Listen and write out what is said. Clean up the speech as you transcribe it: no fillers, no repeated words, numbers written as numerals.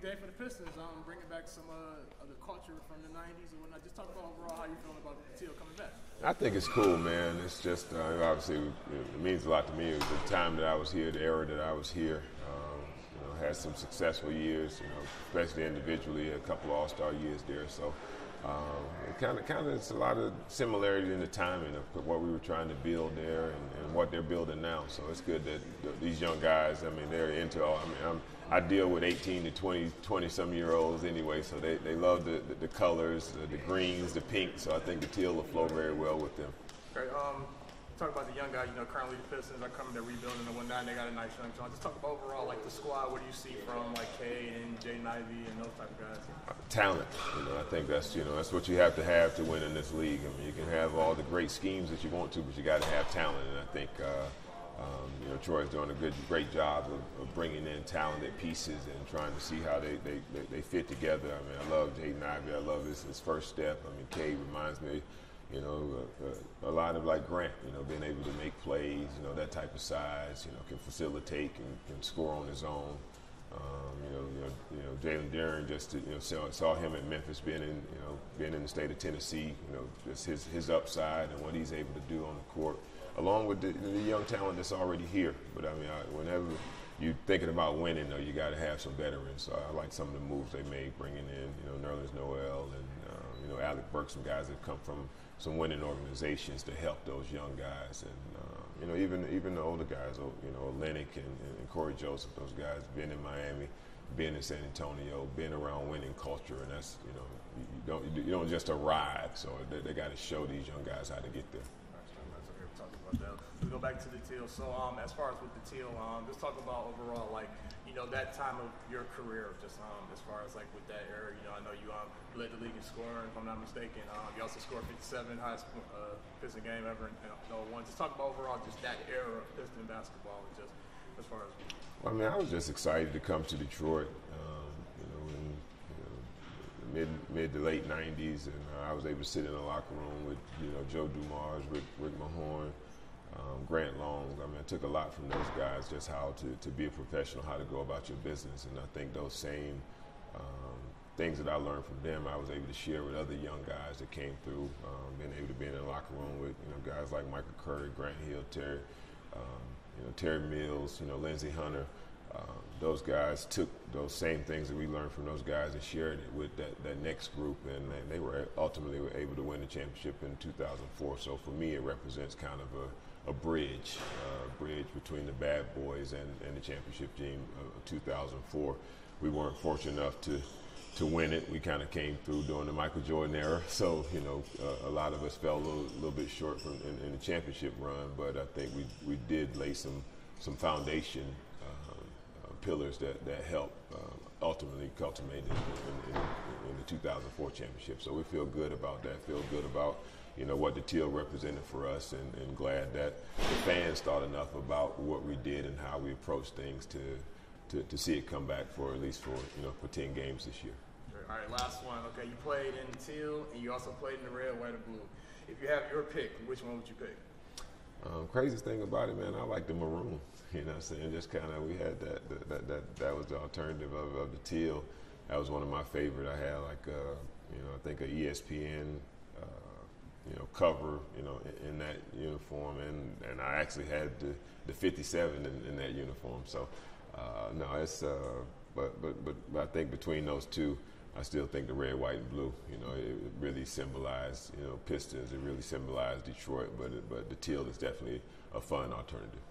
day for the Pistons. Bringing back some of the culture from the '90s and whatnot. Just talk about overall how you feeling about the Teal coming back. I think it's cool, man. It's just obviously it means a lot to me. It was the time that I was here, the era that I was here. Had some successful years, especially individually, a couple of All-Star years there. So it kind of it's a lot of similarity in the timing of what we were trying to build there and what they're building now. So it's good that these young guys, they're into all. I deal with 18 to 20-some-year-olds anyway, so they love the colors, the greens, the pink. So I think the Teal will flow very well with them. Great. Talk about the young guys, currently the Pistons are coming, they're rebuilding and whatnot, and they got a nice young squad. Just talk about overall, the squad, what do you see from, Cade and Jaden Ivey and those type of guys? Talent. I think that's what you have to win in this league. You can have all the great schemes that you want to, but you got to have talent, and I think Troy's doing a great job of bringing in talented pieces and trying to see how they fit together. I love Jaden Ivey. I love his first step. Cade reminds me a lot of Grant, being able to make plays, that type of size, can facilitate, can score on his own. Jalen Duren, just saw him at Memphis, being in the state of Tennessee, just his upside and what he's able to do on the court, along with the young talent that's already here. But whenever you're thinking about winning, though, you got to have some veterans. So I like some of the moves they made, bringing in, Nerlens Noel and Alec Burks, some guys that come from some winning organizations to help those young guys, and even the older guys, Olynyk and Corey Joseph, those guys been in Miami, been in San Antonio, been around winning culture, and that's you don't just arrive. So they got to show these young guys how to get there. We go back to the Teal. So as far as with the Teal, just talk about overall, that time of your career, just as far as with that era. I know you led the league in scoring, if I'm not mistaken. You also scored 57, highest Piston game ever in 01. Just talk about overall just that era of Piston basketball, and just as far as. I was just excited to come to Detroit. In mid to late '90s, and I was able to sit in the locker room with Joe Dumars, Rick Mahorn, Grant Long. I took a lot from those guys, just how to be a professional, how to go about your business, and I think those same things that I learned from them, I was able to share with other young guys that came through. Being able to be in the locker room with guys like Michael Curry, Grant Hill, Terry Mills, Lindsey Hunter. Those guys took those same things that we learned from those guys and shared it with that next group, and they were ultimately able to win the championship in 2004. So for me, it represents kind of a bridge between the bad boys and the championship team of 2004. We weren't fortunate enough to win it. We kind of came through during the Michael Jordan era, so a lot of us fell a little bit short in the championship run. But I think we did lay some foundation pillars that helped ultimately culminate in the 2004 championship. So we feel good about that. Feel good about what the Teal represented for us, and glad that the fans thought enough about what we did and how we approached things to see it come back for at least for 10 games this year. All right, last one. Okay, you played in the Teal and you also played in the red, white, and blue. If you have your pick, which one would you pick? Craziest thing about it, man, I like the maroon. What I'm saying? Just kind of, we had that was the alternative of the Teal. That was one of my favorite. I had I think a ESPN cover, in that uniform, and I actually had the 57 in that uniform. So no, it's but I think between those two, I still think the red, white, and blue. It really symbolized Pistons. It really symbolized Detroit. But the Teal is definitely a fun alternative.